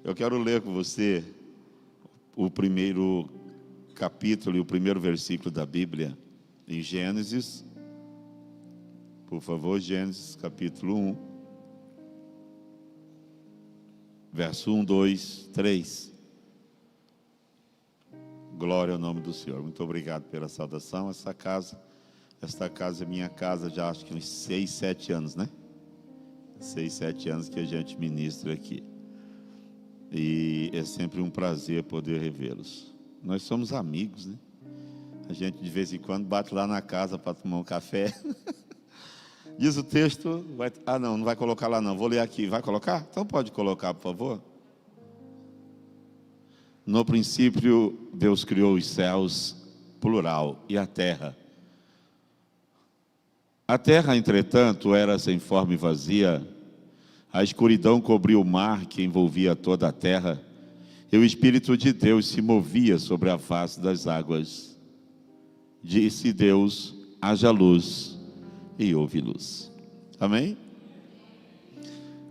Eu quero ler com você o primeiro capítulo e o primeiro versículo da Bíblia, em Gênesis. Por favor, Gênesis capítulo 1, verso 1, 2, 3. Glória ao nome do Senhor. Muito obrigado pela saudação. Esta casa é minha casa já acho que uns 6, 7 anos, né? 6, 7 anos que a gente ministra aqui. E é sempre um prazer poder revê-los. Nós somos amigos, né? A gente de vez em quando bate lá na casa para tomar um café. Diz o texto, não vai colocar lá não, vou ler aqui. Vai colocar? Então pode colocar, por favor. No princípio, Deus criou os céus, plural, e a terra. A terra, entretanto, era sem forma e vazia. A escuridão cobriu o mar que envolvia toda a terra, e o Espírito de Deus se movia sobre a face das águas. Disse Deus: haja luz, e houve luz. Amém?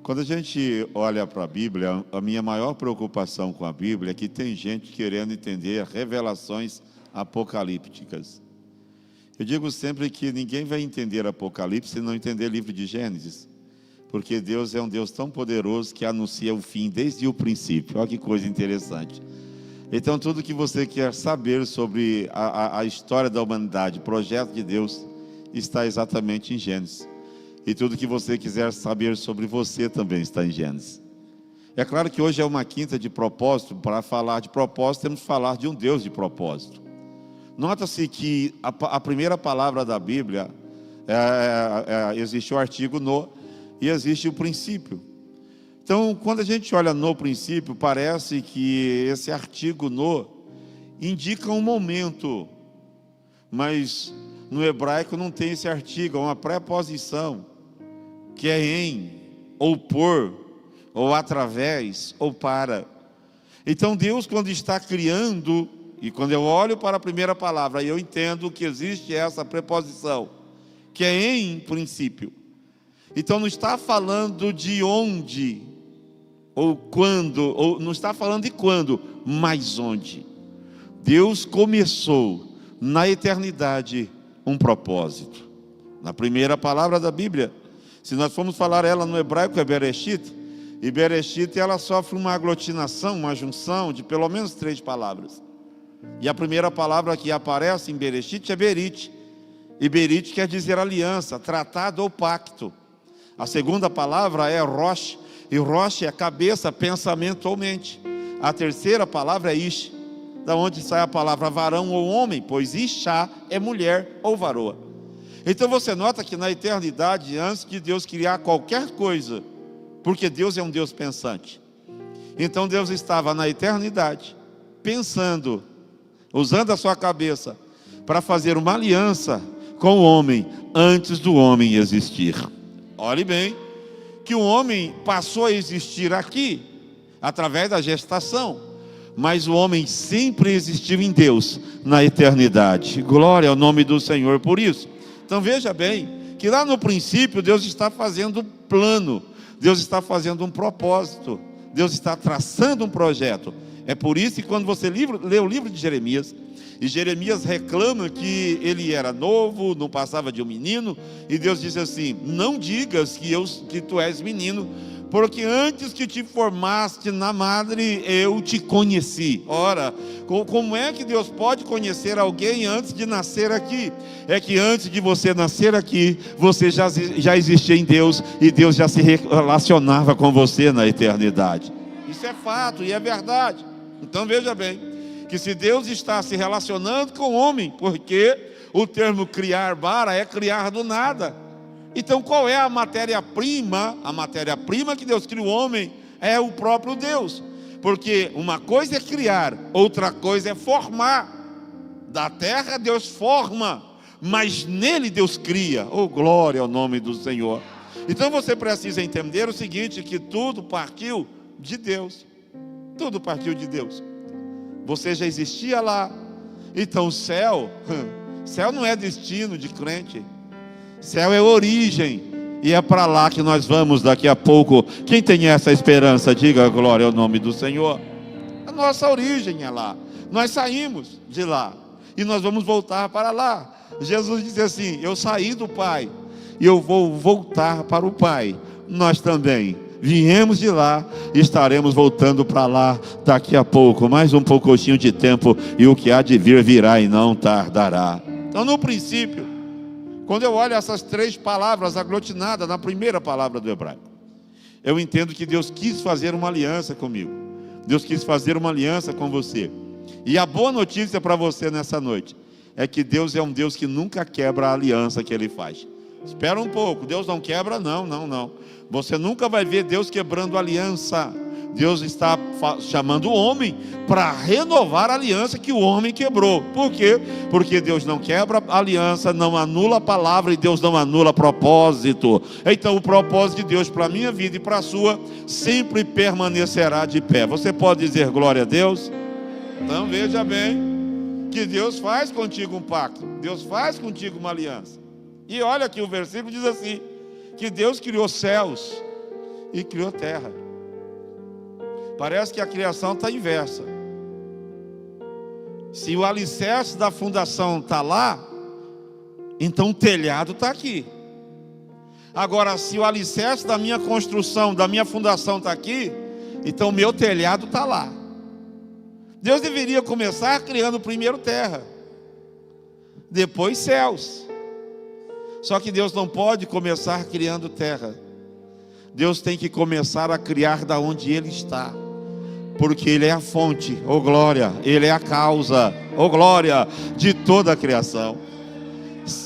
Quando a gente olha para a Bíblia, a minha maior preocupação com a Bíblia é que tem gente querendo entender revelações apocalípticas. Eu digo sempre que ninguém vai entender Apocalipse se não entender o livro de Gênesis. Porque Deus é um Deus tão poderoso que anuncia o fim desde o princípio. Olha que coisa interessante. Então tudo que você quer saber sobre a história da humanidade, o projeto de Deus, está exatamente em Gênesis. E tudo que você quiser saber sobre você também está em Gênesis. É claro que hoje é uma quinta de propósito. Para falar de propósito, temos que falar de um Deus de propósito. Nota-se que a primeira palavra da Bíblia, existe o artigo no, e existe o princípio. Então, quando a gente olha no princípio, parece que esse artigo no indica um momento, mas no hebraico não tem esse artigo, é uma preposição, que é em, ou por, ou através, ou para. Então Deus, quando está criando, e quando eu olho para a primeira palavra, eu entendo que existe essa preposição, que é em princípio. Então não está falando de onde, ou quando, ou não está falando de quando, mas onde. Deus começou na eternidade um propósito. Na primeira palavra da Bíblia, se nós formos falar ela no hebraico, é Bereshit, e Bereshit ela sofre uma aglutinação, uma junção de pelo menos 3 palavras. E a primeira palavra que aparece em Bereshit é Berit, e Berit quer dizer aliança, tratado ou pacto. A segunda palavra é Rosh, e Rosh é cabeça, pensamento ou mente. A terceira palavra é Ish, da onde sai a palavra varão ou homem, pois Ishá é mulher ou varoa. Então você nota que na eternidade, antes de Deus criar qualquer coisa, porque Deus é um Deus pensante, então Deus estava na eternidade pensando, usando a sua cabeça para fazer uma aliança com o homem antes do homem existir. Olhe bem que o homem passou a existir aqui através da gestação, mas o homem sempre existiu em Deus na eternidade. Glória ao nome do Senhor por isso. Então veja bem que lá no princípio Deus está fazendo um plano, Deus está fazendo um propósito, Deus está traçando um projeto. É por isso que quando você lê o livro de Jeremias, e Jeremias reclama que ele era novo, não passava de um menino, e Deus diz assim: não digas que tu és menino, porque antes que te formaste na madre, eu te conheci. Ora, como é que Deus pode conhecer alguém antes de nascer aqui? É que antes de você nascer aqui, você já existia em Deus, e Deus já se relacionava com você na eternidade. Isso é fato e é verdade. Então veja bem, que se Deus está se relacionando com o homem, porque o termo criar bara é criar do nada. Então qual é a matéria-prima? A matéria-prima que Deus cria o homem é o próprio Deus. Porque uma coisa é criar, outra coisa é formar. Da terra Deus forma, mas nele Deus cria. Oh, glória ao nome do Senhor. Então você precisa entender o seguinte, que tudo partiu de Deus. Tudo partiu de Deus. Você já existia lá. Então o céu não é destino de crente. Céu é origem. E é para lá que nós vamos daqui a pouco. Quem tem essa esperança, diga glória ao nome do Senhor. A nossa origem é lá. Nós saímos de lá e nós vamos voltar para lá. Jesus disse assim: eu saí do Pai e eu vou voltar para o Pai. Nós também viemos de lá e estaremos voltando para lá daqui a pouco. Mais um pouquinho de tempo e o que há de vir virá e não tardará. Então, no princípio, quando eu olho essas três palavras aglutinadas na primeira palavra do hebraico, eu entendo que Deus quis fazer uma aliança comigo. Deus quis fazer uma aliança com você. E a boa notícia para você nessa noite é que Deus é um Deus que nunca quebra a aliança que Ele faz. Espera um pouco, Deus não quebra, não. Você nunca vai ver Deus quebrando aliança. Deus está chamando o homem para renovar a aliança que o homem quebrou. Por quê? Porque Deus não quebra a aliança, não anula a palavra e Deus não anula propósito. Então o propósito de Deus para a minha vida e para a sua sempre permanecerá de pé. Você pode dizer glória a Deus? Então veja bem que Deus faz contigo um pacto. Deus faz contigo uma aliança. E olha que o versículo diz assim, que Deus criou céus e criou terra. Parece que a criação está inversa. Se o alicerce da fundação está lá, então o telhado está aqui. Agora, se o alicerce da minha construção, da minha fundação está aqui, então o meu telhado está lá. Deus deveria começar criando primeiro terra, depois céus. Só que Deus não pode começar criando terra. Deus tem que começar a criar da onde Ele está. Porque Ele é a fonte, oh glória, Ele é a causa, oh glória, de toda a criação.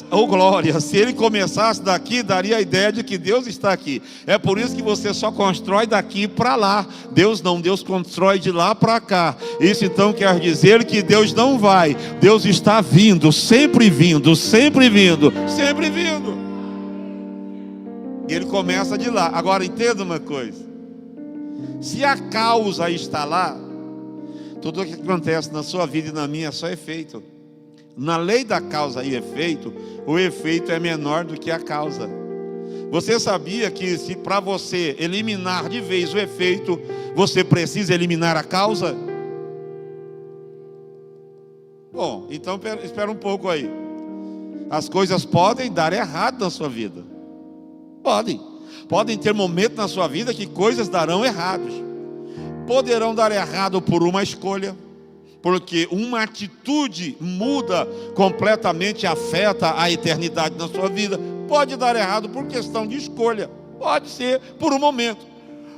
Oh glória, se Ele começasse daqui, daria a ideia de que Deus está aqui. É por isso que você só constrói daqui para lá. Deus não, Deus constrói de lá para cá. Isso então quer dizer que Deus não vai. Deus está vindo, sempre vindo, sempre vindo, sempre vindo. E Ele começa de lá. Agora entenda uma coisa. Se a causa está lá, tudo o que acontece na sua vida e na minha é só efeito. Na lei da causa e efeito, o efeito é menor do que a causa. Você sabia que se para você eliminar de vez o efeito, você precisa eliminar a causa? Bom, então espera um pouco aí. As coisas podem dar errado na sua vida. Podem ter momentos na sua vida que coisas darão errados. Poderão dar errado por uma escolha, porque uma atitude muda completamente, afeta a eternidade na sua vida. Pode dar errado por questão de escolha, pode ser por um momento.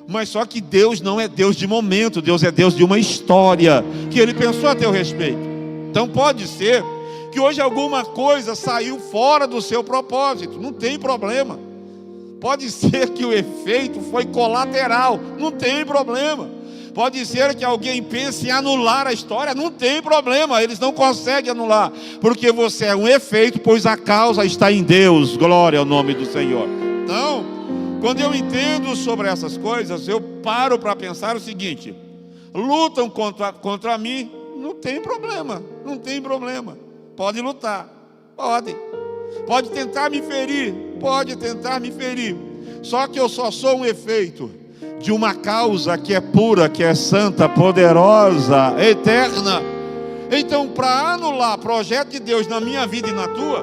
Mas só que Deus não é Deus de momento, Deus é Deus de uma história que Ele pensou a teu respeito. Então pode ser que hoje alguma coisa saiu fora do seu propósito, não tem problema. Pode ser que o efeito foi colateral, não tem problema. Pode ser que alguém pense em anular a história, não tem problema, eles não conseguem anular, porque você é um efeito, pois a causa está em Deus, glória ao nome do Senhor. Então, quando eu entendo sobre essas coisas, eu paro para pensar o seguinte: lutam contra mim, não tem problema, pode lutar, pode tentar me ferir, só que eu só sou um efeito de uma causa que é pura, que é santa, poderosa, eterna. Então, para anular o projeto de Deus na minha vida e na tua,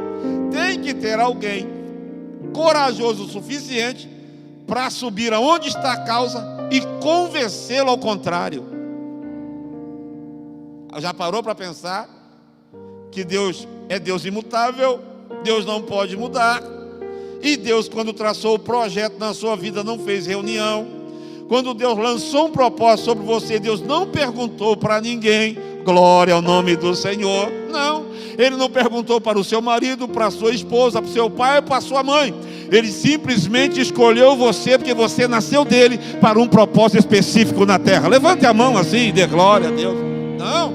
tem que ter alguém corajoso o suficiente para subir aonde está a causa e convencê-lo ao contrário. Já parou para pensar que Deus é Deus imutável, Deus não pode mudar, e Deus, quando traçou o projeto na sua vida, não fez reunião. Quando Deus lançou um propósito sobre você, Deus não perguntou para ninguém, glória ao nome do Senhor, não. Ele não perguntou para o seu marido, para a sua esposa, para o seu pai, para a sua mãe. Ele simplesmente escolheu você, porque você nasceu dele para um propósito específico na terra. Levante a mão assim e dê glória a Deus. Não.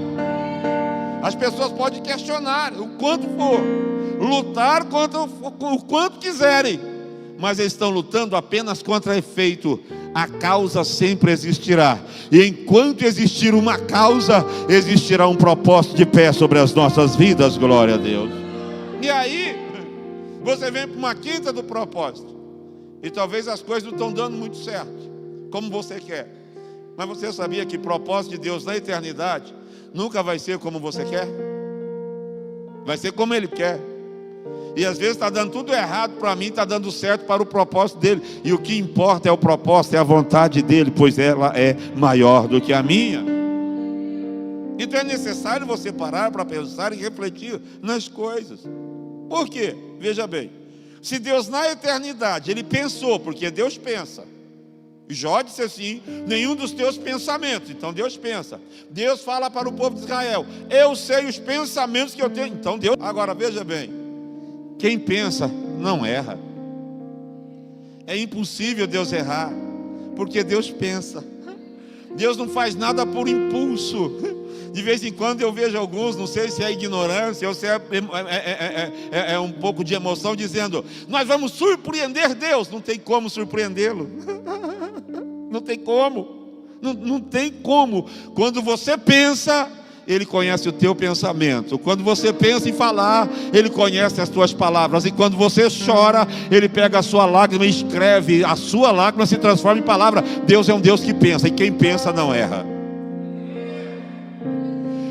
As pessoas podem questionar o quanto for, lutar o quanto quiserem, mas eles estão lutando apenas contra efeito. A causa sempre existirá, e enquanto existir uma causa, existirá um propósito de pé sobre as nossas vidas, glória a Deus. E aí, você vem para uma quinta do propósito, E talvez as coisas não estão dando muito certo, como você quer. Mas você sabia que o propósito de Deus na eternidade nunca vai ser como você quer? Vai ser como Ele quer. E às vezes está dando tudo errado para mim, está dando certo para o propósito dele. E o que importa é o propósito, é a vontade dele, pois ela é maior do que a minha. Então é necessário você parar para pensar e refletir nas coisas. Por quê? Veja bem, se Deus na eternidade, Ele pensou, porque Deus pensa. Jó disse assim: nenhum dos teus pensamentos. Então Deus pensa. Deus fala para o povo de Israel: eu sei os pensamentos que eu tenho. Então Deus. Agora veja bem, quem pensa não erra. É impossível Deus errar, porque Deus pensa. Deus não faz nada por impulso. De vez em quando eu vejo alguns, não sei se é ignorância ou se é um pouco de emoção, dizendo: nós vamos surpreender Deus. Não tem como surpreendê-lo. Não tem como. Não tem como. Quando você pensa, Ele conhece o teu pensamento. Quando você pensa em falar, Ele conhece as tuas palavras. E quando você chora, Ele pega a sua lágrima e escreve. A sua lágrima se transforma em palavra. Deus é um Deus que pensa, e quem pensa não erra.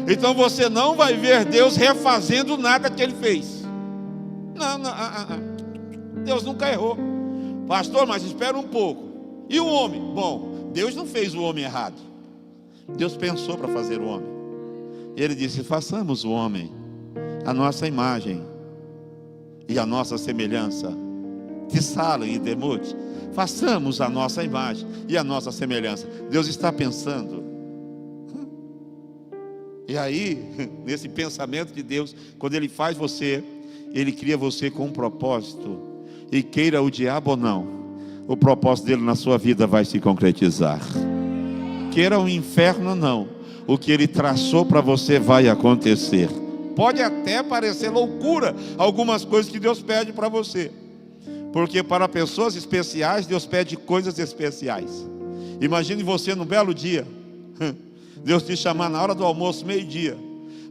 Então você não vai ver Deus refazendo nada que Ele fez. Não. Deus nunca errou. Pastor, mas espera um pouco. E o homem? Bom, Deus não fez o homem errado. Deus pensou para fazer o homem. Ele disse: façamos o homem a nossa imagem e a nossa semelhança. Tissalem e Demute. Façamos a nossa imagem e a nossa semelhança. Deus está pensando. E aí, nesse pensamento de Deus, quando Ele faz você, Ele cria você com um propósito. E queira o diabo ou não, o propósito dele na sua vida vai se concretizar. Queira o inferno ou não, o que Ele traçou para você vai acontecer. Pode até parecer loucura algumas coisas que Deus pede para você, porque para pessoas especiais Deus pede coisas especiais. Imagine você num belo dia, Deus te chamar na hora do almoço, meio-dia,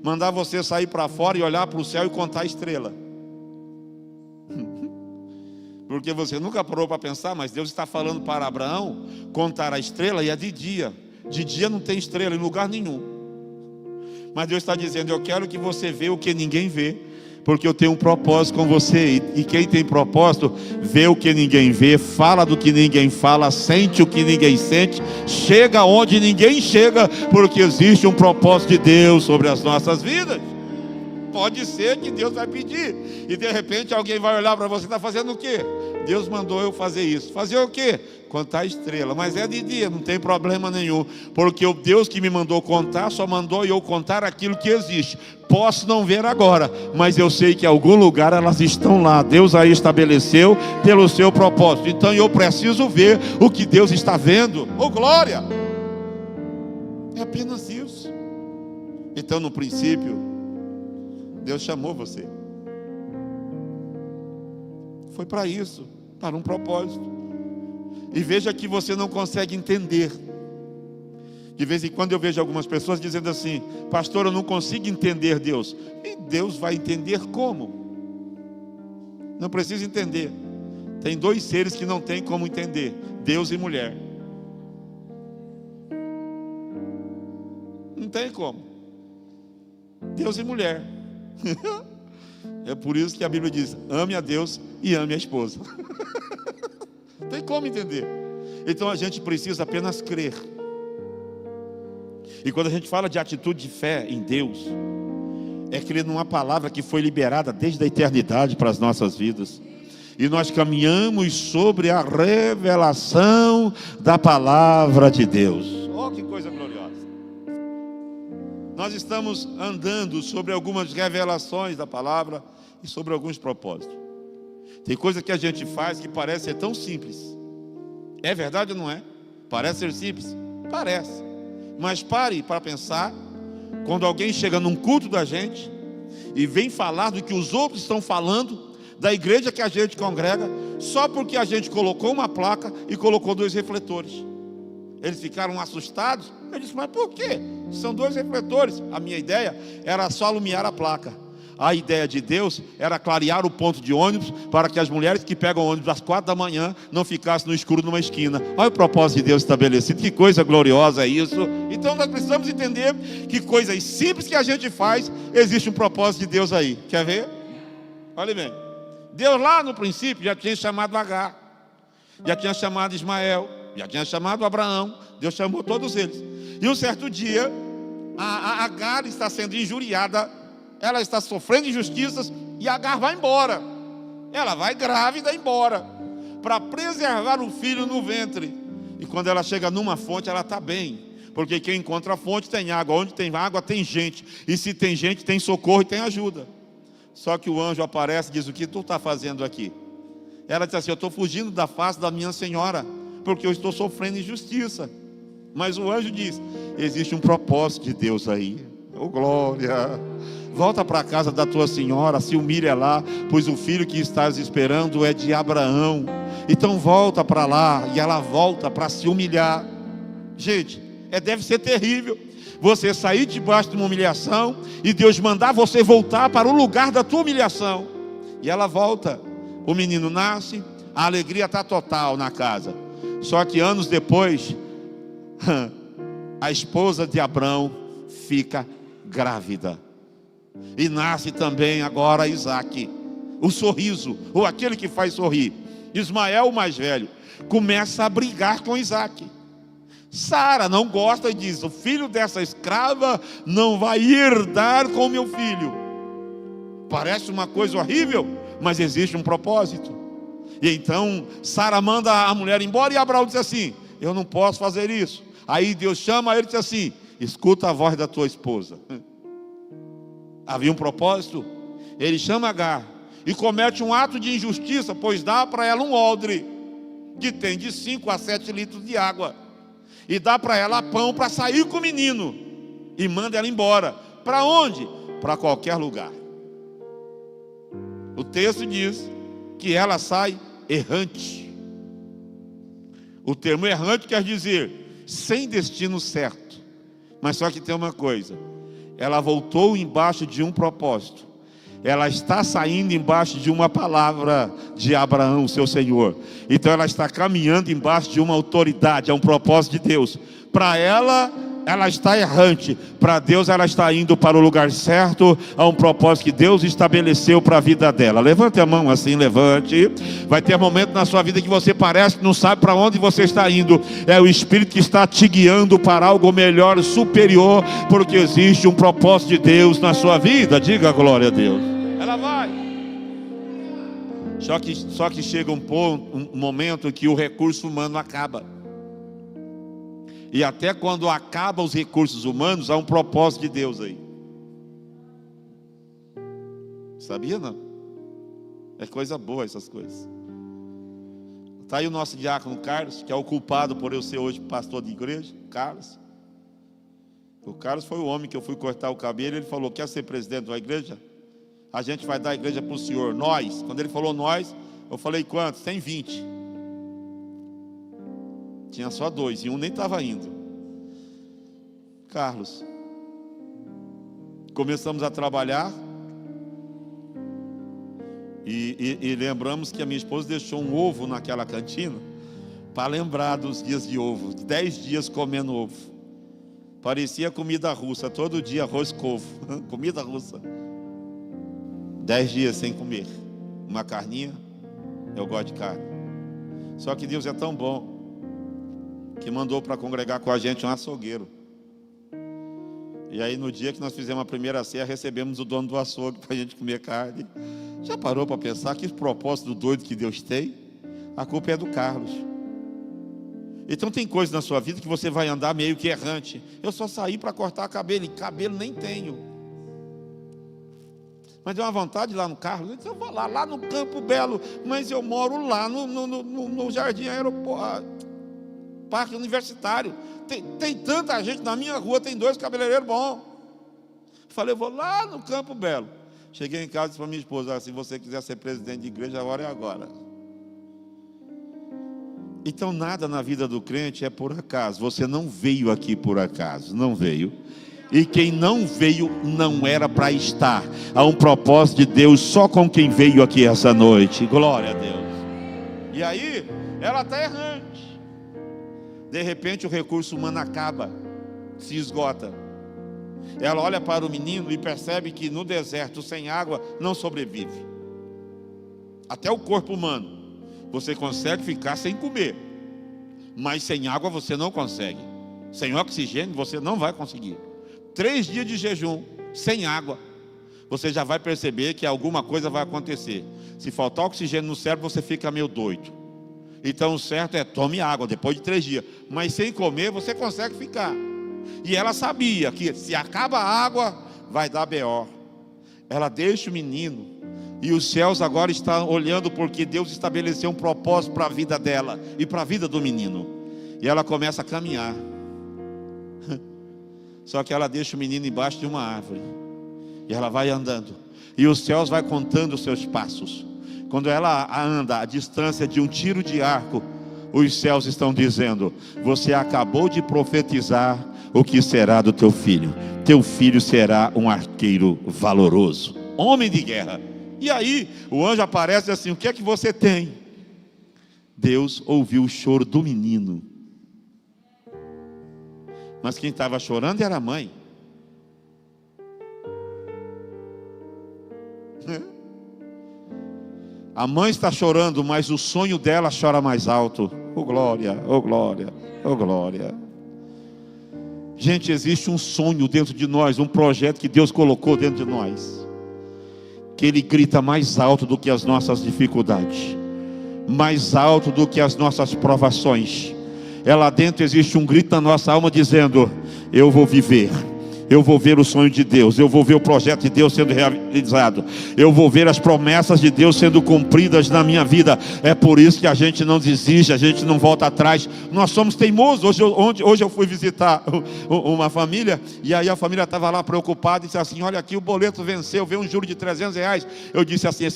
mandar você sair para fora e olhar para o céu e contar a estrela. Porque você nunca parou para pensar, mas Deus está falando para Abraão contar a estrela, e é de dia. De dia não tem estrela em lugar nenhum. Mas Deus está dizendo: eu quero que você veja o que ninguém vê, porque eu tenho um propósito com você. E quem tem propósito, vê o que ninguém vê, fala do que ninguém fala, sente o que ninguém sente, chega onde ninguém chega, porque existe um propósito de Deus sobre as nossas vidas. Pode ser que Deus vai pedir, e de repente alguém vai olhar para você: está fazendo o quê? Deus mandou eu fazer isso. Fazer o quê? Contar a estrela. Mas é de dia, não tem problema nenhum, porque o Deus que me mandou contar, só mandou eu contar aquilo que existe. Posso não ver agora, mas eu sei que em algum lugar elas estão lá. Deus aí estabeleceu pelo seu propósito. Então eu preciso ver o que Deus está vendo. Oh, glória! É apenas isso. Então no princípio, Deus chamou você. Foi para isso, para um propósito. E veja que você não consegue entender. De vez em quando eu vejo algumas pessoas dizendo assim: pastor, eu não consigo entender Deus. E Deus vai entender como? Não precisa entender. Tem dois seres que não tem como entender: Deus e mulher. Não tem como. Deus e mulher. É por isso que a Bíblia diz: ame a Deus e ame a esposa. Tem como entender. Então a gente precisa apenas crer. E quando a gente fala de atitude de fé em Deus, é crer numa palavra que foi liberada desde a eternidade para as nossas vidas. E nós caminhamos sobre a revelação da palavra de Deus. Oh, que coisa gloriosa! Nós estamos andando sobre algumas revelações da palavra e sobre alguns propósitos. Tem coisa que a gente faz que parece ser tão simples. É verdade ou não é? Parece ser simples? Parece. Mas pare para pensar, quando alguém chega num culto da gente e vem falar do que os outros estão falando da igreja que a gente congrega, só porque a gente colocou uma placa e colocou 2 refletores. Eles ficaram assustados. Eu disse: mas por quê? São 2 refletores. A minha ideia era só alumiar a placa. A ideia de Deus era clarear o ponto de ônibus para que as mulheres que pegam ônibus às 4 da manhã não ficassem no escuro numa esquina. Olha o propósito de Deus estabelecido, que coisa gloriosa é isso. Então nós precisamos entender que coisas simples que a gente faz, existe um propósito de Deus aí. Quer ver? Olha bem, Deus lá no princípio já tinha chamado Agar, já tinha chamado Ismael, já tinha chamado Abraão. Deus chamou todos eles. E um certo dia, a Agar está sendo injuriada, ela está sofrendo injustiças, e Agar vai embora. Ela vai grávida embora, para preservar o filho no ventre. E quando ela chega numa fonte, ela está bem, porque quem encontra a fonte tem água. Onde tem água tem gente, e se tem gente tem socorro e tem ajuda. Só que o anjo aparece e diz: o que tu está fazendo aqui? Ela diz assim: eu estou fugindo da face da minha senhora, porque eu estou sofrendo injustiça. Mas o anjo diz: existe um propósito de Deus aí. Oh glória! Volta para a casa da tua senhora, se humilha lá, pois o filho que estás esperando é de Abraão. Então volta para lá. E ela volta para se humilhar. Gente, deve ser terrível você sair debaixo de uma humilhação e Deus mandar você voltar para o lugar da tua humilhação. E ela volta. O menino nasce, a alegria está total na casa. Só que anos depois, a esposa de Abraão fica grávida. E nasce também agora Isaac, o sorriso, ou aquele que faz sorrir. Ismael, o mais velho, começa a brigar com Isaac. Sara não gosta e diz: o filho dessa escrava não vai herdar com meu filho. Parece uma coisa horrível, mas existe um propósito. E então Sara manda a mulher embora, e Abraão diz assim: eu não posso fazer isso. Aí Deus chama ele e diz assim: escuta a voz da tua esposa. Havia um propósito. Ele chama Agar e comete um ato de injustiça, pois dá para ela um odre que tem de 5 a 7 litros de água, e dá para ela pão para sair com o menino, e manda ela embora. Para onde? Para qualquer lugar. O texto diz que ela sai errante. O termo errante quer dizer sem destino certo. Mas só que tem uma coisa: ela voltou embaixo de um propósito. Ela está saindo embaixo de uma palavra de Abraão, seu Senhor. Então ela está caminhando embaixo de uma autoridade, é um propósito de Deus. Para ela está errante. Para Deus ela está indo para o lugar certo. Há um propósito que Deus estabeleceu para a vida dela. Levante a mão assim, levante. Vai ter momento na sua vida que você parece que não sabe para onde você está indo. É o Espírito que está te guiando para algo melhor, superior, porque existe um propósito de Deus na sua vida. Diga glória a Deus. Ela vai. Só que chega um momento que o recurso humano acaba. E até quando acabam os recursos humanos, há um propósito de Deus aí. Sabia não? É coisa boa essas coisas. Está aí o nosso diácono Carlos, que é o culpado por eu ser hoje pastor de igreja. Carlos. O Carlos foi o homem que eu fui cortar o cabelo. Ele falou: quer ser presidente da igreja? A gente vai dar a igreja para o senhor. Nós. Quando ele falou nós, eu falei: quantos? Tem 20. Tinha só 2 e um nem estava indo. Carlos. Começamos a trabalhar. E lembramos que a minha esposa deixou um ovo naquela cantina para lembrar dos dias de ovo. 10 dias comendo ovo. Parecia comida russa. Todo dia arroz com ovo. Comida russa. 10 dias sem comer. Uma carninha. Eu gosto de carne. Só que Deus é tão bom que mandou para congregar com a gente um açougueiro. E aí no dia que nós fizemos a primeira ceia, recebemos o dono do açougue para a gente comer carne. Já parou para pensar que propósito doido que Deus tem? A culpa é do Carlos. Então tem coisas na sua vida que você vai andar meio que errante. Eu só saí para cortar cabelo, e cabelo nem tenho. Mas deu uma vontade lá no Carlos. Eu disse: eu vou lá no Campo Belo, mas eu moro lá no Jardim Aeroporto. Parque Universitário. Tem tanta gente na minha rua, tem 2 cabeleireiros bons. Falei: eu vou lá no Campo Belo. Cheguei em casa e disse para minha esposa: se você quiser ser presidente de igreja, a hora é agora. Então nada na vida do crente é por acaso. Você não veio aqui por acaso, não veio. E quem não veio não era para estar. Há um propósito de Deus só com quem veio aqui essa noite. Glória a Deus. E aí, ela está errante. De repente o recurso humano acaba, se esgota. Ela olha para o menino e percebe que no deserto sem água não sobrevive. Até o corpo humano, você consegue ficar sem comer, mas sem água você não consegue. Sem oxigênio você não vai conseguir. 3 dias de jejum, sem água, você já vai perceber que alguma coisa vai acontecer. Se faltar oxigênio no cérebro, você fica meio doido. Então o certo é tome água depois de 3 dias. Mas sem comer você consegue ficar. E ela sabia que se acaba a água, vai dar B.O. Ela deixa o menino. E os céus agora estão olhando porque Deus estabeleceu um propósito para a vida dela e para a vida do menino. E ela começa a caminhar. Só que ela deixa o menino embaixo de uma árvore. E ela vai andando. E os céus vai contando os seus passos. Quando ela anda a distância de um tiro de arco, os céus estão dizendo: você acabou de profetizar o que será do teu filho. Teu filho será um arqueiro valoroso, homem de guerra. E aí o anjo aparece assim: o que é que você tem? Deus ouviu o choro do menino. Mas quem estava chorando era a mãe. A mãe está chorando, mas o sonho dela chora mais alto. Oh glória, oh glória, oh glória. Gente, existe um sonho dentro de nós, um projeto que Deus colocou dentro de nós, que ele grita mais alto do que as nossas dificuldades, mais alto do que as nossas provações. Lá dentro existe um grito na nossa alma dizendo: eu vou viver. Eu vou ver o sonho de Deus, eu vou ver o projeto de Deus sendo realizado, eu vou ver as promessas de Deus sendo cumpridas na minha vida. É por isso que a gente não desiste, a gente não volta atrás. Nós somos teimosos. Hoje eu fui visitar uma família, e aí a família estava lá preocupada e disse assim: olha aqui, o boleto venceu, veio um juro de R$300. Eu disse assim: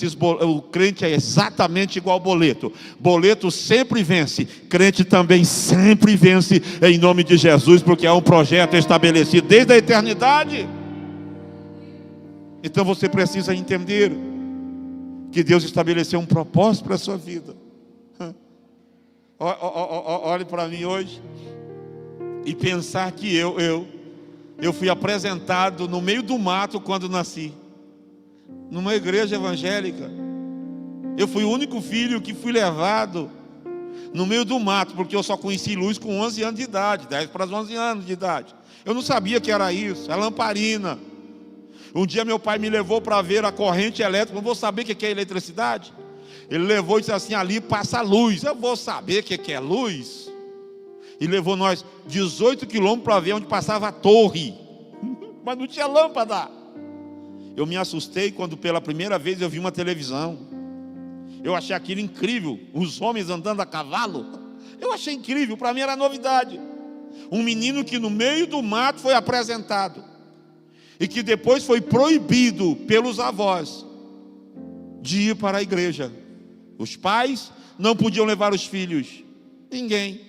o crente é exatamente igual ao boleto. Boleto sempre vence, crente também sempre vence, em nome de Jesus, porque é um projeto estabelecido desde a eternidade. Então você precisa entender que Deus estabeleceu um propósito para a sua vida. Olhe para mim hoje e pensar que eu fui apresentado no meio do mato quando nasci, numa igreja evangélica. Eu fui o único filho que fui levado no meio do mato, porque eu só conheci luz com 11 anos de idade, 10 para 11 anos de idade. Eu não sabia que era isso, é lamparina. Um dia meu pai me levou para ver a corrente elétrica. Eu vou saber o que é eletricidade? Ele levou e disse assim: ali passa luz. Eu vou saber o que é luz? E levou nós 18 quilômetros para ver onde passava a torre. Mas não tinha lâmpada. Eu me assustei quando pela primeira vez eu vi uma televisão. Eu achei aquilo incrível, os homens andando a cavalo. Eu achei incrível, para mim era novidade. Um menino que no meio do mato foi apresentado, e que depois foi proibido pelos avós de ir para a igreja. Os pais não podiam levar os filhos, ninguém.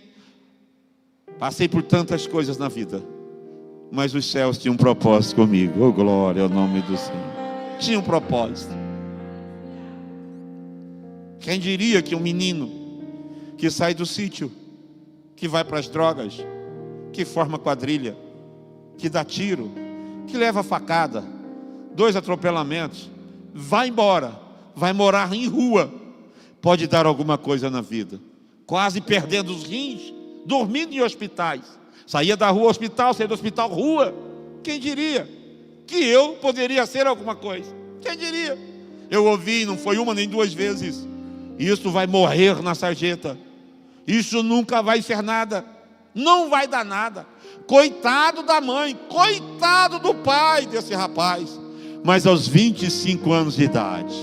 Passei por tantas coisas na vida, mas os céus tinham um propósito comigo. Oh glória ao nome do Senhor. Tinha um propósito. Quem diria que um menino que sai do sítio, que vai para as drogas, que forma quadrilha, que dá tiro, que leva facada, 2 atropelamentos, vai embora, vai morar em rua, pode dar alguma coisa na vida, quase perdendo os rins, dormindo em hospitais. Saía da rua hospital, saía do hospital rua. Quem diria que eu poderia ser alguma coisa? Quem diria? Eu ouvi, não foi uma nem 2 vezes: isso vai morrer na sarjeta, isso nunca vai ser nada, não vai dar nada. Coitado da mãe, coitado do pai desse rapaz. Mas aos 25 anos de idade,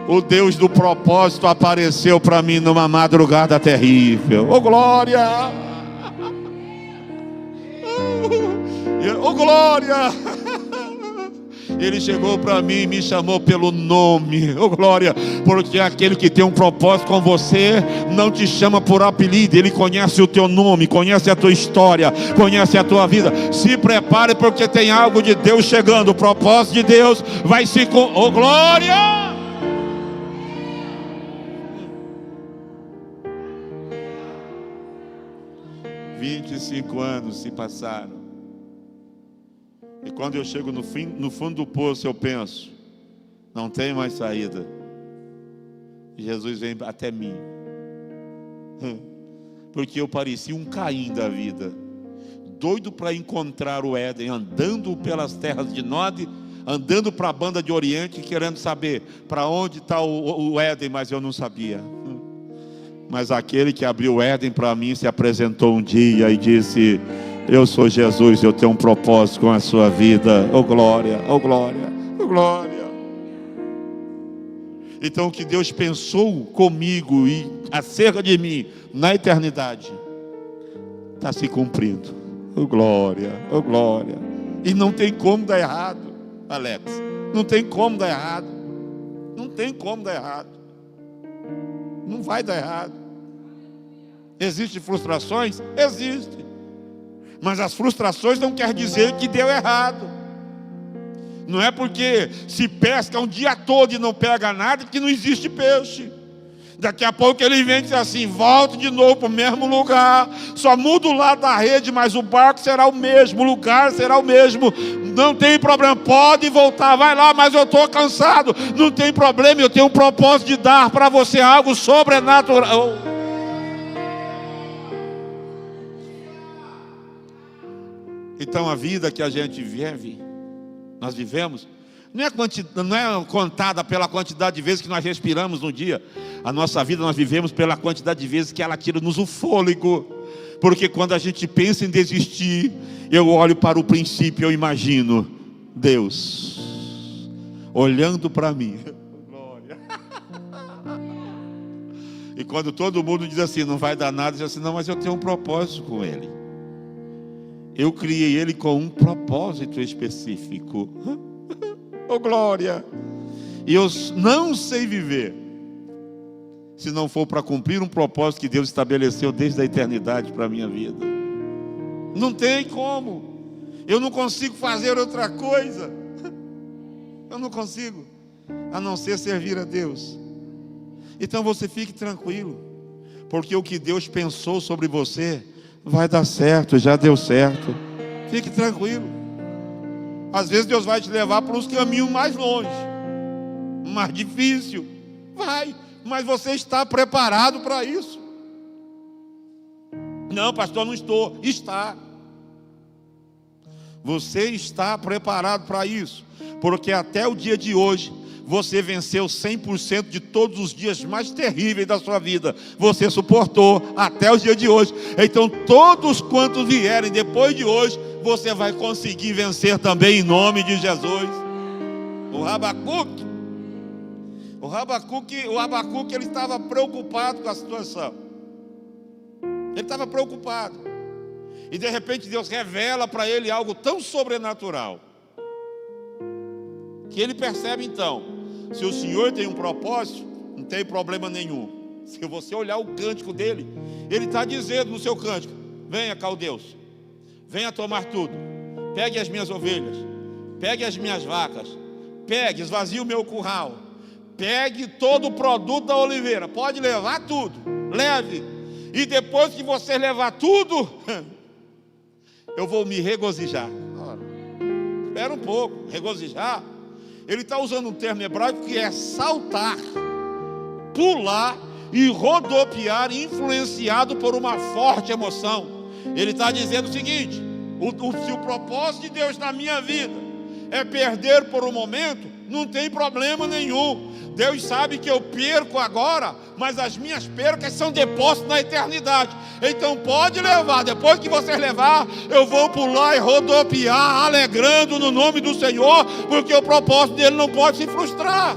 o Deus do propósito apareceu para mim numa madrugada terrível. Oh glória! Oh glória! Ele chegou para mim e me chamou pelo nome. Oh glória, porque aquele que tem um propósito com você não te chama por apelido. Ele conhece o teu nome, conhece a tua história, conhece a tua vida. Se prepare, porque tem algo de Deus chegando. O propósito de Deus vai se... Oh glória! 25 anos se passaram. E quando eu chego no fundo do poço, eu penso, não tem mais saída. Jesus vem até mim. Porque eu parecia um Caim da vida, doido para encontrar o Éden, andando pelas terras de Nod, andando para a banda de Oriente, querendo saber para onde está o Éden, mas eu não sabia. Mas aquele que abriu o Éden para mim se apresentou um dia e disse: eu sou Jesus, eu tenho um propósito com a sua vida. Oh glória, oh glória, oh glória. Então o que Deus pensou comigo e acerca de mim na eternidade está se cumprindo. Oh glória, oh glória. E não tem como dar errado, Alex. Não tem como dar errado. Não tem como dar errado. Não vai dar errado. Existem frustrações? Existem. Mas as frustrações não quer dizer que deu errado. Não é porque se pesca um dia todo e não pega nada que não existe peixe. Daqui a pouco ele vem e diz assim: volta de novo para o mesmo lugar. Só muda o lado da rede, mas o barco será o mesmo, o lugar será o mesmo. Não tem problema, pode voltar, vai lá, mas eu estou cansado. Não tem problema, eu tenho um propósito de dar para você algo sobrenatural. Então a vida que a gente vive, nós vivemos, não é contada pela quantidade de vezes que nós respiramos no dia. A nossa vida nós vivemos pela quantidade de vezes que ela tira-nos o fôlego. Porque quando a gente pensa em desistir, eu olho para o princípio, eu imagino Deus olhando para mim. Glória. E quando todo mundo diz assim, não vai dar nada, diz assim, não, mas eu tenho um propósito com ele. Eu criei ele com um propósito específico. Oh glória! E eu não sei viver se não for para cumprir um propósito que Deus estabeleceu desde a eternidade para a minha vida. Não tem como. Eu não consigo fazer outra coisa. Eu não consigo, a não ser servir a Deus. Então você fique tranquilo, porque o que Deus pensou sobre você vai dar certo, já deu certo. Fique tranquilo. Às vezes Deus vai te levar para os caminhos mais longe, mais difícil. Vai, mas você está preparado para isso? Não, pastor, não estou. Está. Você está preparado para isso, porque até o dia de hoje você venceu 100% de todos os dias mais terríveis da sua vida. Você suportou até o dia de hoje. Então todos quantos vierem depois de hoje, você vai conseguir vencer também em nome de Jesus. O Abacuque, ele estava preocupado com a situação. Ele estava preocupado. E de repente Deus revela para ele algo tão sobrenatural, que ele percebe então, se o Senhor tem um propósito, não tem problema nenhum. Se você olhar o cântico dele, ele está dizendo no seu cântico: venha, caldeus, venha tomar tudo, pegue as minhas ovelhas, pegue as minhas vacas, pegue, esvazie o meu curral, pegue todo o produto da oliveira, pode levar tudo, leve, e depois que você levar tudo, eu vou me regozijar. Espera um pouco, regozijar. Ele está usando um termo hebraico que é saltar, pular e rodopiar, influenciado por uma forte emoção. Ele está dizendo o seguinte: se o propósito de Deus na minha vida é perder por um momento, não tem problema nenhum. Deus sabe que eu perco agora, mas as minhas percas são depósitos na eternidade. Então pode levar, depois que você levar, eu vou pular e rodopiar, alegrando no nome do Senhor, porque o propósito dele não pode se frustrar.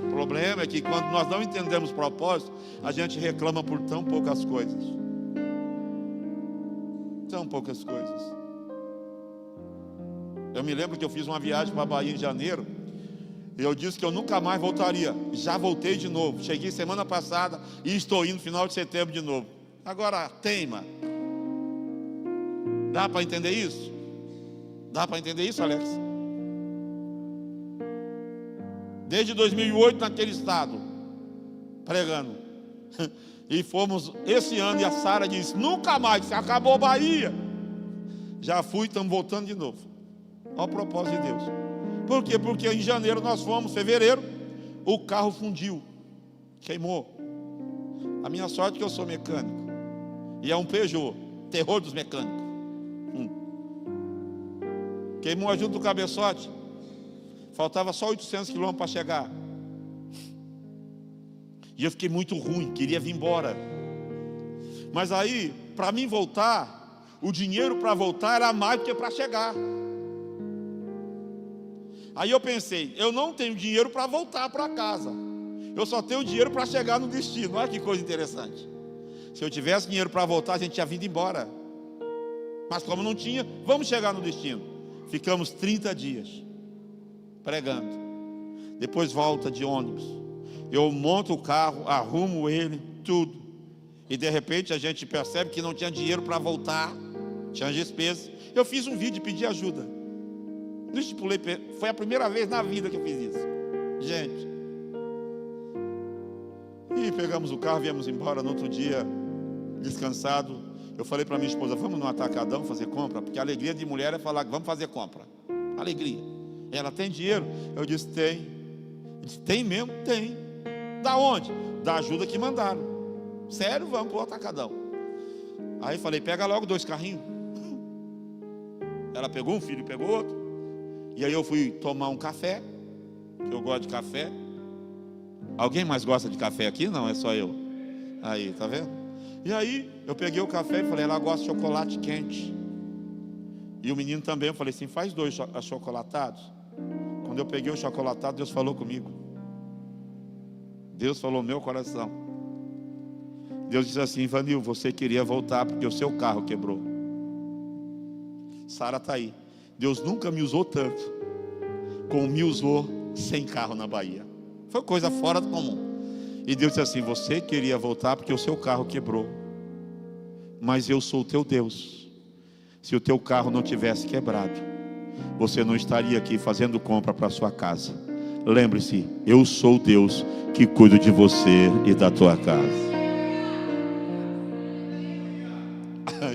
O problema é que quando nós não entendemos propósito, a gente reclama por tão poucas coisas. Tão poucas coisas. Eu me lembro que eu fiz uma viagem para a Bahia em janeiro, e eu disse que eu nunca mais voltaria. Já voltei de novo. Cheguei semana passada e estou indo no final de setembro de novo. Agora, teima. Dá para entender isso? Dá para entender isso, Alex? Desde 2008 naquele estado, pregando. E fomos esse ano, e a Sara disse: nunca mais, se acabou a Bahia. Já fui, estamos voltando de novo. Olha o propósito de Deus. Por quê? Porque em janeiro nós fomos, fevereiro, o carro fundiu, queimou. A minha sorte é que eu sou mecânico, e é um Peugeot, terror dos mecânicos. Queimou a junta do cabeçote, faltava só 800 quilômetros para chegar. E eu fiquei muito ruim, queria vir embora. Mas aí, para mim voltar, o dinheiro para voltar era mais do que para chegar. Aí eu pensei, eu não tenho dinheiro para voltar para casa, eu só tenho dinheiro para chegar no destino. Olha que coisa interessante. Se eu tivesse dinheiro para voltar, a gente tinha vindo embora. Mas como não tinha, vamos chegar no destino. Ficamos 30 dias pregando. Depois volta de ônibus. Eu monto o carro, arrumo ele, tudo. E de repente a gente percebe que não tinha dinheiro para voltar, tinha despesas. Eu fiz um vídeo e pedi ajuda. Foi a primeira vez na vida que eu fiz isso. Gente. E pegamos o carro, viemos embora. No outro dia, descansado, eu falei para minha esposa: vamos no Atacadão fazer compra? Porque a alegria de mulher é falar: vamos fazer compra. Alegria. Ela: tem dinheiro? Eu disse: tem. Eu disse: tem mesmo? Tem. Da onde? Da ajuda que mandaram. Sério? Vamos para o Atacadão. Aí falei: pega logo 2 carrinhos. Ela pegou um, filho pegou outro. E aí eu fui tomar um café, que eu gosto de café. Alguém mais gosta de café aqui? Não, é só eu. Aí, tá vendo? E aí eu peguei o café e falei: ela gosta de chocolate quente. E o menino também. Eu falei assim: faz 2 achocolatados. Quando eu peguei o chocolatado, Deus falou comigo. Deus falou no meu coração. Deus disse assim: Vanil, você queria voltar porque o seu carro quebrou. Sara está aí. Deus nunca me usou tanto como me usou sem carro na Bahia. Foi coisa fora do comum. E Deus disse assim: você queria voltar porque o seu carro quebrou, mas eu sou o teu Deus. Se o teu carro não tivesse quebrado, você não estaria aqui fazendo compra para a sua casa. Lembre-se, eu sou o Deus que cuido de você e da tua casa.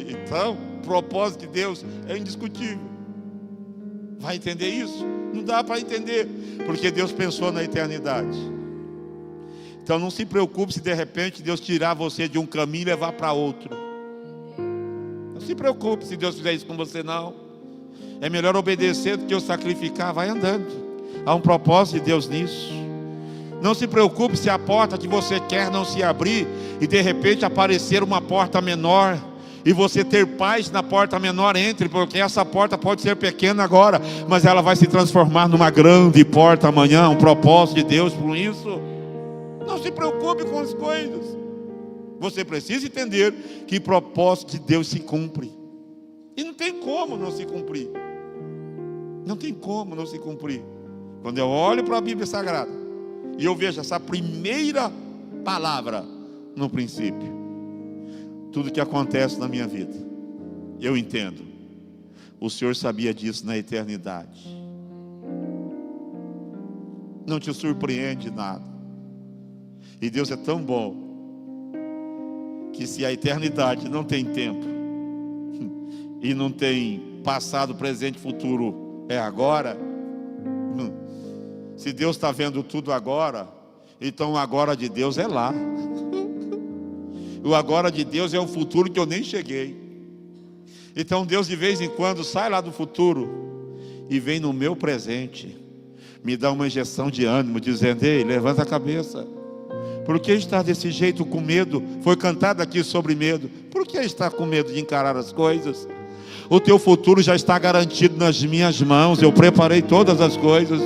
Então, o propósito de Deus é indiscutível. Vai entender isso? Não dá para entender, porque Deus pensou na eternidade. Então não se preocupe se de repente Deus tirar você de um caminho e levar para outro. Não se preocupe se Deus fizer isso com você, não. É melhor obedecer do que eu sacrificar. Vai andando. Há um propósito de Deus nisso. Não se preocupe se a porta que você quer não se abrir e de repente aparecer uma porta menor, e você ter paz na porta menor. Entre, porque essa porta pode ser pequena agora, mas ela vai se transformar numa grande porta amanhã. Um propósito de Deus por isso. Não se preocupe com as coisas. Você precisa entender que o propósito de Deus se cumpre. E não tem como não se cumprir. Não tem como não se cumprir. Quando eu olho para a Bíblia Sagrada e eu vejo essa primeira palavra no princípio, tudo que acontece na minha vida, eu entendo. O Senhor sabia disso na eternidade. Não te surpreende nada. E Deus é tão bom que se a eternidade não tem tempo e não tem passado, presente, futuro, é agora. Se Deus está vendo tudo agora, então o agora de Deus é lá. O agora de Deus é o futuro que eu nem cheguei. Então Deus de vez em quando sai lá do futuro e vem no meu presente, me dá uma injeção de ânimo, dizendo: ei, levanta a cabeça. Por que está desse jeito, com medo? Foi cantado aqui sobre medo. Por que está com medo de encarar as coisas? O teu futuro já está garantido nas minhas mãos. Eu preparei todas as coisas.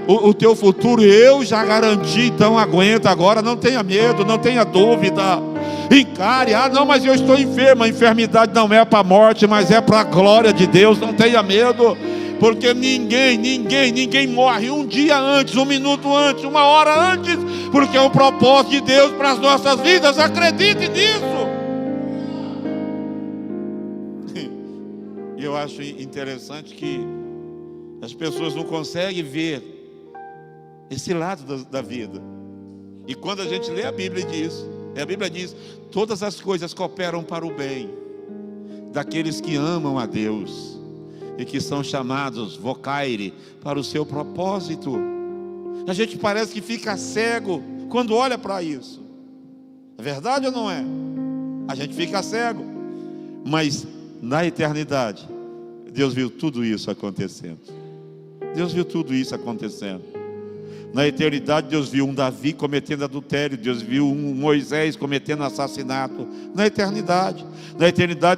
O teu futuro eu já garanti. Então aguenta agora, não tenha medo, não tenha dúvida. Encare. Ah, não, mas eu estou enfermo. A enfermidade não é para a morte, mas é para a glória de Deus. Não tenha medo. Porque ninguém morre um dia antes, um minuto antes, uma hora antes, porque é o propósito de Deus para as nossas vidas. Acredite nisso. E eu acho interessante que as pessoas não conseguem ver esse lado da vida. E quando a gente lê a Bíblia diz: todas as coisas cooperam para o bem daqueles que amam a Deus e que são chamados vocaire para o seu propósito. A gente parece que fica cego quando olha para isso. É verdade ou não é? A gente fica cego. Mas na eternidade, Deus viu tudo isso acontecendo. Deus viu tudo isso acontecendo. Na eternidade, Deus viu um Davi cometendo adultério. Deus viu um Moisés cometendo assassinato. Na eternidade,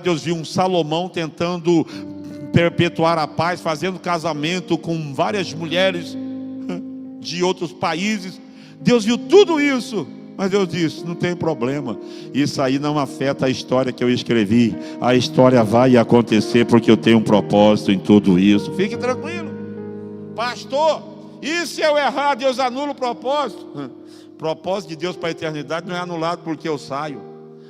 Deus viu um Salomão tentando perpetuar a paz, fazendo casamento com várias mulheres de outros países. Deus viu tudo isso. Mas Deus disse: não tem problema, isso aí não afeta a história que eu escrevi. A história vai acontecer porque eu tenho um propósito em tudo isso. Fique tranquilo, pastor. E se eu errar, Deus anula o propósito? O propósito de Deus para a eternidade não é anulado porque eu saio.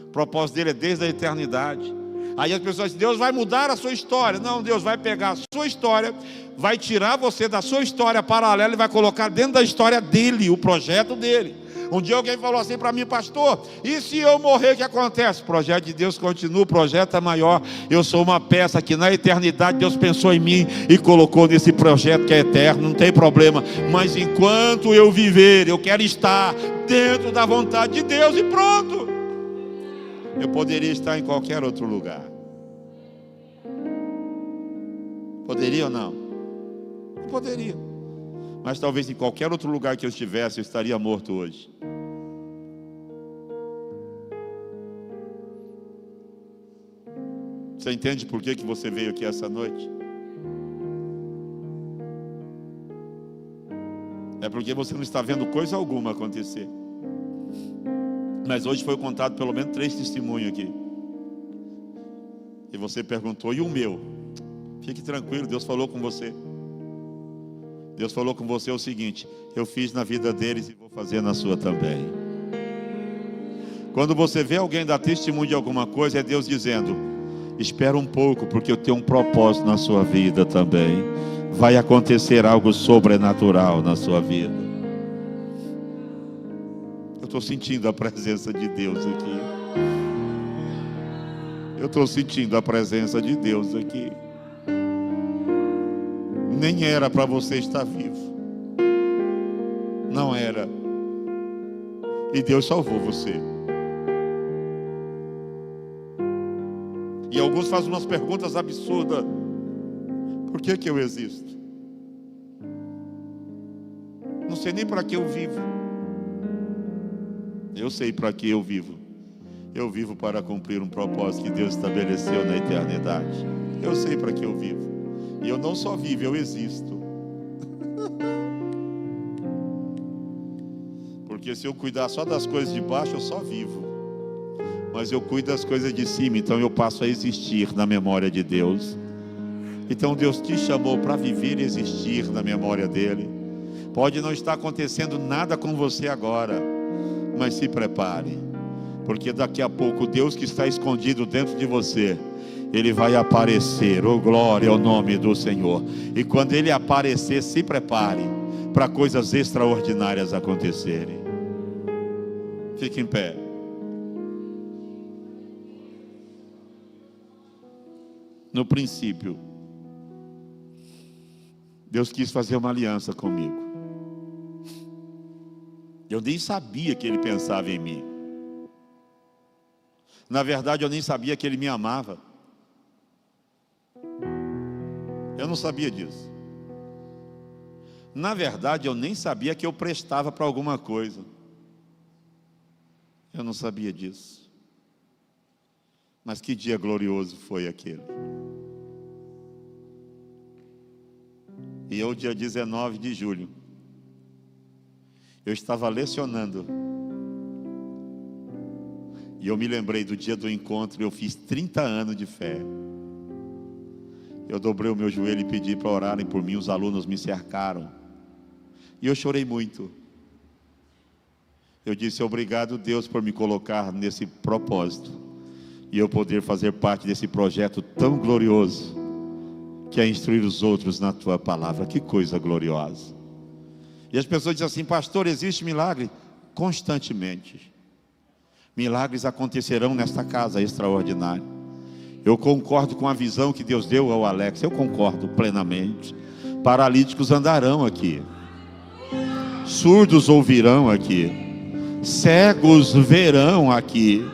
O propósito dele é desde a eternidade. Aí as pessoas dizem: Deus vai mudar a sua história. Não, Deus vai pegar a sua história, vai tirar você da sua história paralela e vai colocar dentro da história dele, o projeto dele. Um dia alguém falou assim para mim: pastor, e se eu morrer, o que acontece? O projeto de Deus continua, o projeto é maior. Eu sou uma peça que na eternidade Deus pensou em mim e colocou nesse projeto que é eterno, não tem problema. Mas enquanto eu viver, eu quero estar dentro da vontade de Deus e pronto. Eu poderia estar em qualquer outro lugar. Poderia ou não? Eu poderia. Mas talvez em qualquer outro lugar que eu estivesse, eu estaria morto hoje. Você entende por que você veio aqui essa noite? É porque você não está vendo coisa alguma acontecer. Mas hoje foi contado pelo menos 3 testemunhos aqui. E você perguntou: e o meu? Fique tranquilo, Deus falou com você. Deus falou com você o seguinte: eu fiz na vida deles e vou fazer na sua também. Quando você vê alguém dar testemunho de alguma coisa, é Deus dizendo: espera um pouco, porque eu tenho um propósito na sua vida também. Vai acontecer algo sobrenatural na sua vida. Eu estou sentindo a presença de Deus aqui. Eu estou sentindo a presença de Deus aqui. Nem era para você estar vivo. Não era. E Deus salvou você. E alguns fazem umas perguntas absurdas. Por que eu existo? Não sei nem para que eu vivo. Eu sei para que eu vivo. Eu vivo para cumprir um propósito que Deus estabeleceu na eternidade. Eu sei para que eu vivo. E eu não só vivo, eu existo. Porque se eu cuidar só das coisas de baixo, eu só vivo. Mas eu cuido das coisas de cima, então eu passo a existir na memória de Deus. Então Deus te chamou para viver e existir na memória dele. Pode não estar acontecendo nada com você agora, mas se prepare, porque daqui a pouco Deus que está escondido dentro de você, Ele vai aparecer. Oh, glória ao nome do Senhor. E quando Ele aparecer, se prepare para coisas extraordinárias acontecerem. Fique em pé. No princípio, Deus quis fazer uma aliança comigo. Eu nem sabia que Ele pensava em mim. Na verdade, eu nem sabia que Ele me amava. Eu não sabia disso. Na verdade, eu nem sabia que eu prestava para alguma coisa. Eu não sabia disso. Mas que dia glorioso foi aquele. E eu, dia 19 de julho, eu estava lecionando. E eu me lembrei do dia do encontro. Eu fiz 30 anos de fé. Eu dobrei o meu joelho e pedi para orarem por mim. Os alunos me cercaram. E eu chorei muito. Eu disse: obrigado, Deus, por me colocar nesse propósito. E eu poder fazer parte desse projeto tão glorioso, que é instruir os outros na tua palavra. Que coisa gloriosa. E as pessoas dizem assim: pastor, existe milagre? Constantemente. Milagres acontecerão nesta casa extraordinária. Eu concordo com a visão que Deus deu ao Alex. Eu concordo plenamente. Paralíticos andarão aqui. Surdos ouvirão aqui. Cegos verão aqui.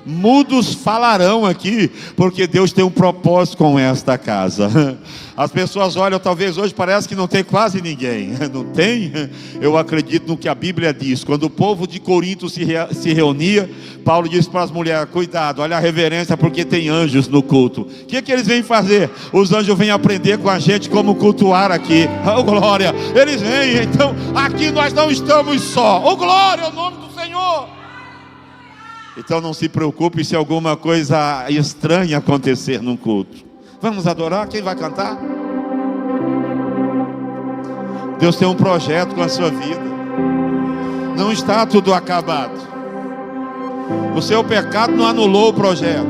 Mudos falarão aqui, porque Deus tem um propósito com esta casa. As pessoas olham, talvez hoje parece que não tem quase ninguém. Não tem? Eu acredito no que a Bíblia diz. Quando o povo de Corinto se reunia, Paulo disse para as mulheres: cuidado, olha a reverência, porque tem anjos no culto. O que eles vêm fazer? Os anjos vêm aprender com a gente como cultuar aqui. Oh glória, eles vêm. Então aqui nós não estamos só. Oh glória ao nome do Senhor. Então não se preocupe se alguma coisa estranha acontecer num culto. Vamos adorar? Quem vai cantar? Deus tem um projeto com a sua vida. Não está tudo acabado. O seu pecado não anulou o projeto,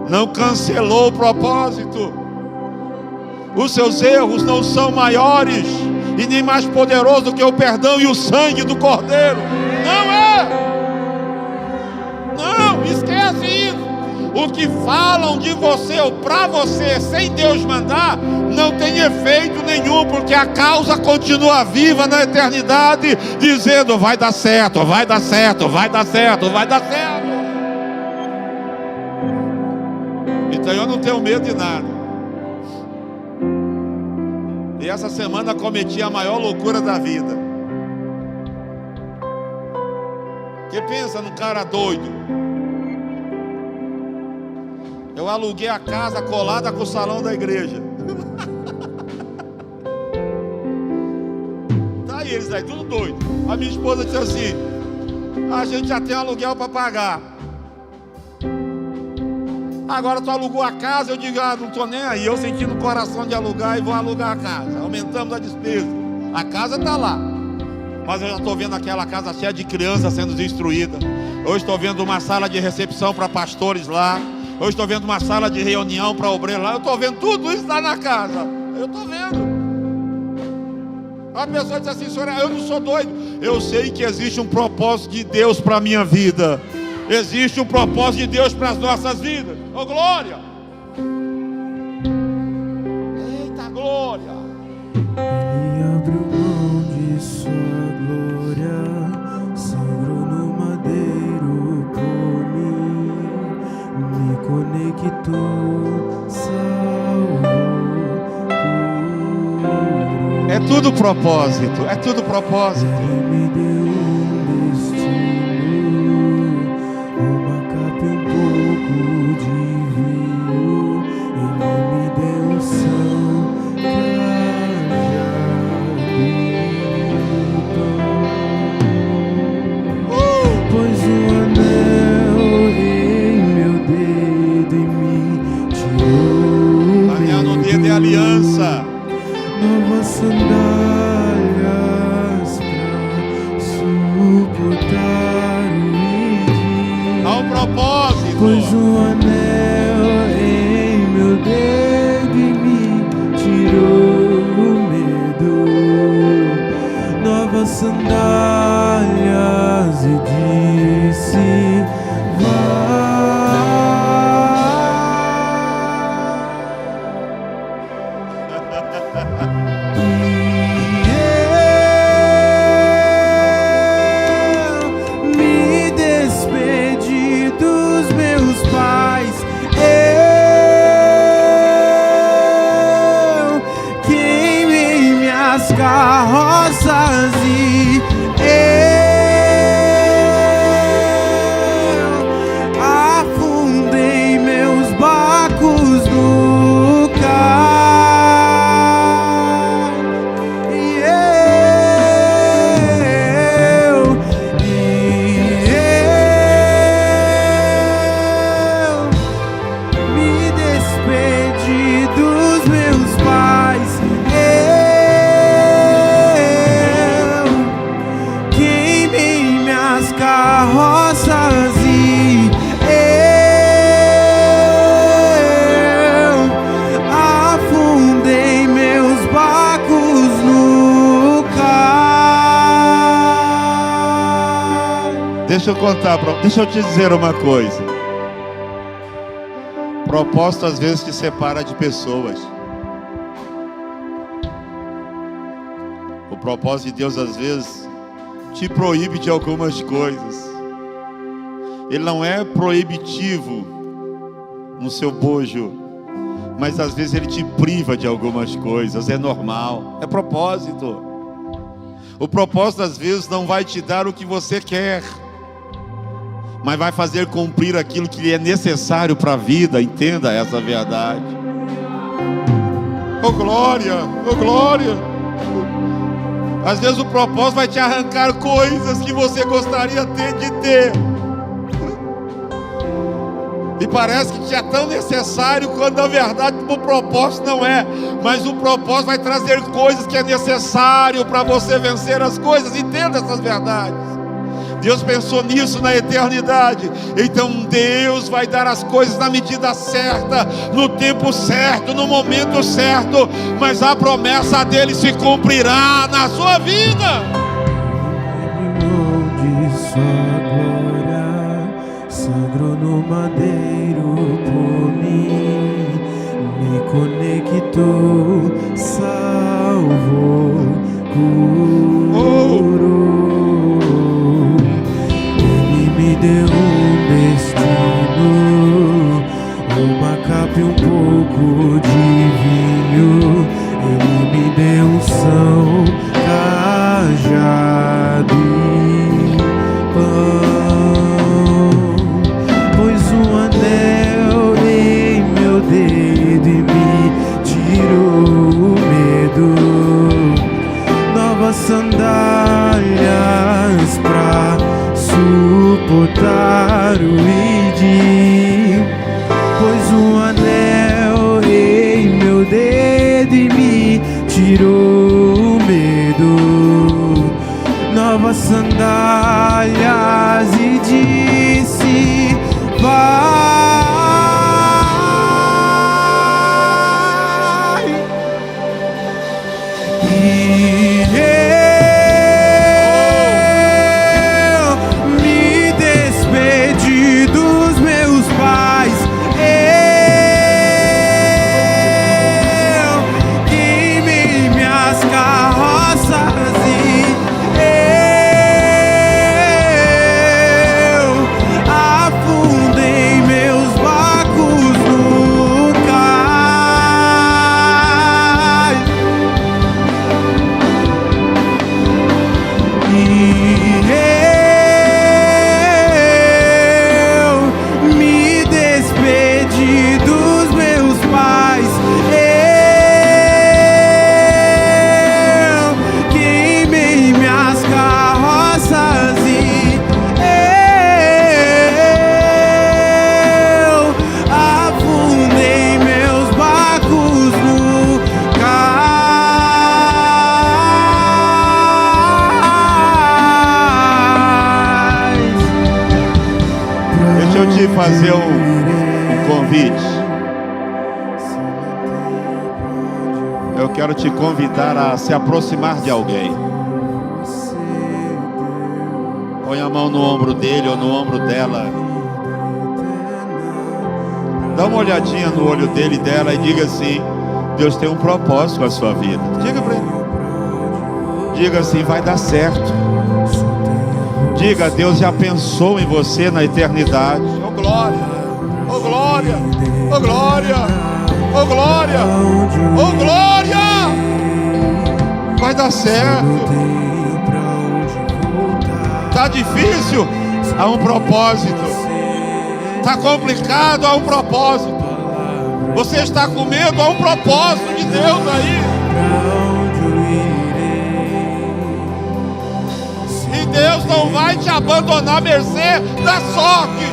não cancelou o propósito. Os seus erros não são maiores e nem mais poderosos do que o perdão e o sangue do Cordeiro. Não é. Não, esquece isso. O que falam de você ou para você sem Deus mandar não tem efeito nenhum, porque a causa continua viva na eternidade, dizendo: vai dar certo, vai dar certo, vai dar certo, vai dar certo. Então eu não tenho medo de nada. E essa semana cometi a maior loucura da vida. Quem pensa num cara doido? Eu aluguei a casa colada com o salão da igreja. Tá aí eles aí, tudo doido. A minha esposa disse assim: a gente já tem aluguel para pagar. Agora tu alugou a casa. Eu digo: não estou nem aí. Eu senti no coração de alugar e vou alugar a casa. Aumentamos a despesa. A casa está lá, mas eu já estou vendo aquela casa cheia de crianças sendo instruídas. Hoje estou vendo uma sala de recepção para pastores lá. Hoje estou vendo uma sala de reunião para obreiros lá. Eu estou vendo tudo isso lá na casa. Eu estou vendo. A pessoa diz assim: senhora, eu não sou doido. Eu sei que existe um propósito de Deus para a minha vida. Existe um propósito de Deus para as nossas vidas. Oh glória! Eita glória! Ele abriu mão de sua glória, sangrou no madeiro por mim, me conectou, salvou, curou. É tudo propósito, é tudo propósito. Ele me deu um destino, uma capa e um pouco de vinho. Ele me deu são pois o anel em meu dedo e me tirou. Anel no dedo é aliança. Novas sandálias pra suportar o medo. Há um propósito. Pois o anel em meu dedo e me tirou o medo. Novas sandálias e disse: vai. E eu me despedi dos meus pais. Eu queimei minhas carroças e eu afundei meus barcos no cais. E eu me despedi do deixa eu te dizer uma coisa. Propósito às vezes te separa de pessoas. O propósito de Deus às vezes te proíbe de algumas coisas. Ele não é proibitivo no seu bojo, mas às vezes ele te priva de algumas coisas. É normal, é propósito. O propósito às vezes não vai te dar o que você quer, mas vai fazer cumprir aquilo que é necessário para a vida. Entenda essa verdade. Oh glória, oh glória. Às vezes o propósito vai te arrancar coisas que você gostaria de ter. E parece que é tão necessário, quando na verdade o propósito não é. Mas o propósito vai trazer coisas que é necessário para você vencer as coisas. Entenda essas verdades. Deus pensou nisso na eternidade. Então Deus vai dar as coisas na medida certa, no tempo certo, no momento certo. Mas a promessa dele se cumprirá na sua vida. De sua glória, sangrou no madeiro por mim, me conectou, salvou, curou. Ele me deu um destino, uma capa e um pouco de vinho. Ele me deu unção, cajado e pão. Pôs um anel em meu dedo e me tirou o medo. Novas sandálias pra suportar o ID. Pôs um anel em meu dedo e me tirou o medo. Novas sandálias e disse: vai. E eu me despedi dos meus pais. Eu queimei minhas carroças e eu afundei meus barcos no cais. E eu me despedi dos meus pais. Eu queimei minhas carroças e eu afundei meus barcos no cais. Deixa eu te fazer um convite. Eu quero te convidar a se aproximar de alguém. Põe a mão no ombro dele ou no ombro dela. Dá uma olhadinha no olho dele e dela e diga assim: Deus tem um propósito com a sua vida. Diga para ele. Diga assim: vai dar certo. Diga: Deus já pensou em você na eternidade. Oh glória, oh glória, oh glória, oh glória, oh glória. Vai dar certo. Tá difícil? Há um propósito. Tá complicado? Há um propósito. Você está com medo? Há um propósito de Deus aí. E Deus não vai te abandonar à mercê da sorte.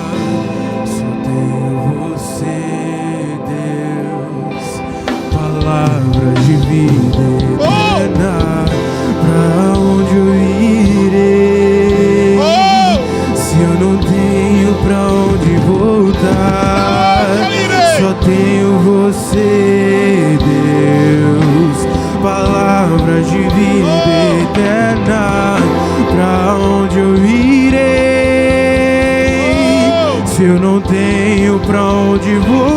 Só tenho você, Deus, palavra de vida eterna. Pra onde eu irei? Se eu não tenho pra onde voltar, só tenho você, Deus, palavra de vida eterna. Pra onde eu irei? Se eu não tenho pra onde voltar,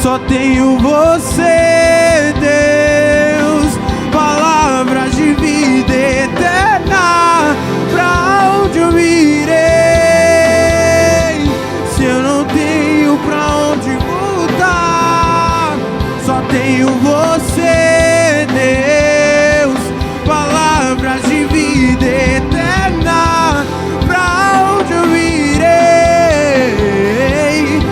só tenho você, Deus. Palavras de vida eterna, pra onde eu irei? Se eu não tenho pra onde voltar, só tenho você, Deus. Palavras de vida eterna, pra onde eu irei?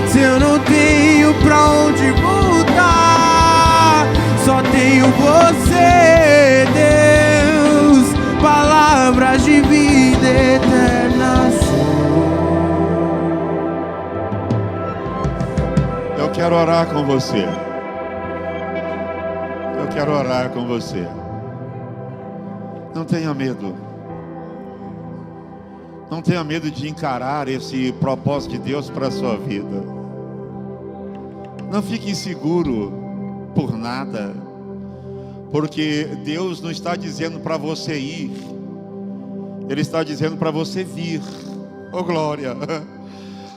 Se eu não tenho pra onde voltar, só tenho você, Deus. Palavras de vida eterna. Eu quero orar com você. Eu quero orar com você. Não tenha medo. Não tenha medo de encarar esse propósito de Deus para a sua vida. Não fique inseguro por nada, porque Deus não está dizendo para você ir, Ele está dizendo para você vir. Oh glória!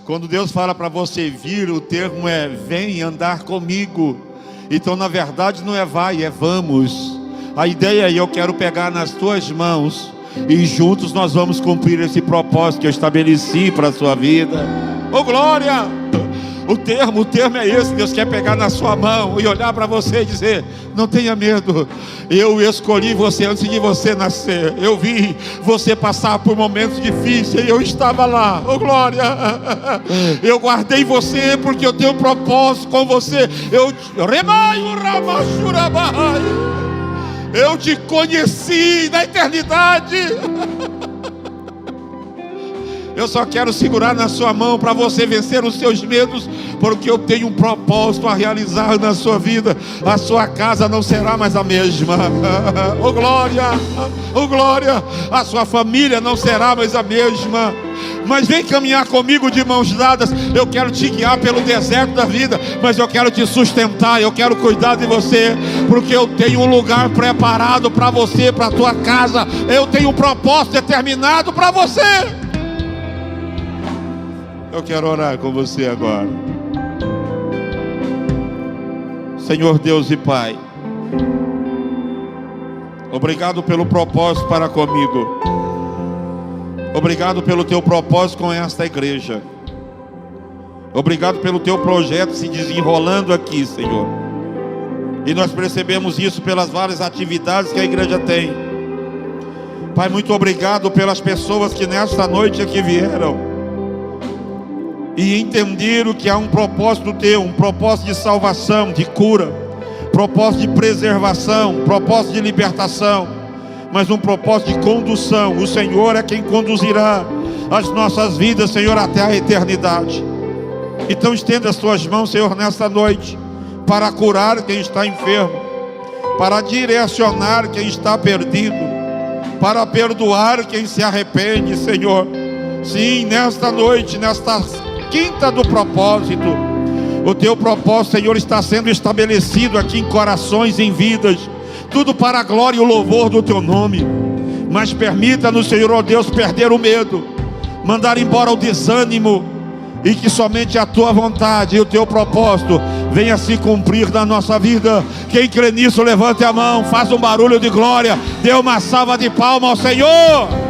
Quando Deus fala para você vir, o termo é vem andar comigo. Então na verdade não é vai, é vamos. A ideia é eu quero pegar nas tuas mãos e juntos nós vamos cumprir esse propósito que eu estabeleci para a sua vida. Oh glória! O termo é esse. Deus quer pegar na sua mão e olhar para você e dizer: não tenha medo, eu escolhi você antes de você nascer. Eu vi você passar por momentos difíceis e eu estava lá. Oh glória! Eu guardei você porque eu tenho um propósito com você. Eu te conheci na eternidade. Eu só quero segurar na sua mão para você vencer os seus medos, porque eu tenho um propósito a realizar na sua vida. A sua casa não será mais a mesma. Oh glória! Oh glória! A sua família não será mais a mesma. Mas vem caminhar comigo de mãos dadas. Eu quero te guiar pelo deserto da vida, mas eu quero te sustentar. Eu quero cuidar de você, porque eu tenho um lugar preparado para você, para a tua casa. Eu tenho um propósito determinado para você. Eu quero orar com você agora. Senhor Deus e Pai, obrigado pelo propósito para comigo. Obrigado pelo teu propósito com esta igreja. Obrigado pelo teu projeto se desenrolando aqui, Senhor. E nós percebemos isso pelas várias atividades que a igreja tem. Pai, muito obrigado pelas pessoas que nesta noite aqui vieram e entenderam que há um propósito teu, um propósito de salvação, de cura, propósito de preservação, propósito de libertação, mas um propósito de condução. O Senhor é quem conduzirá as nossas vidas, Senhor, até a eternidade. Então estenda as tuas mãos, Senhor, nesta noite, para curar quem está enfermo, para direcionar quem está perdido, para perdoar quem se arrepende, Senhor. Sim, nesta noite, nesta quinta do propósito, o teu propósito, Senhor, está sendo estabelecido aqui em corações, em vidas, tudo para a glória e o louvor do teu nome. Mas permita-nos, Senhor, ó Deus, perder o medo, mandar embora o desânimo, e que somente a tua vontade e o teu propósito venha se cumprir na nossa vida. Quem crê nisso, levante a mão, faça um barulho de glória, dê uma salva de palmas ao Senhor.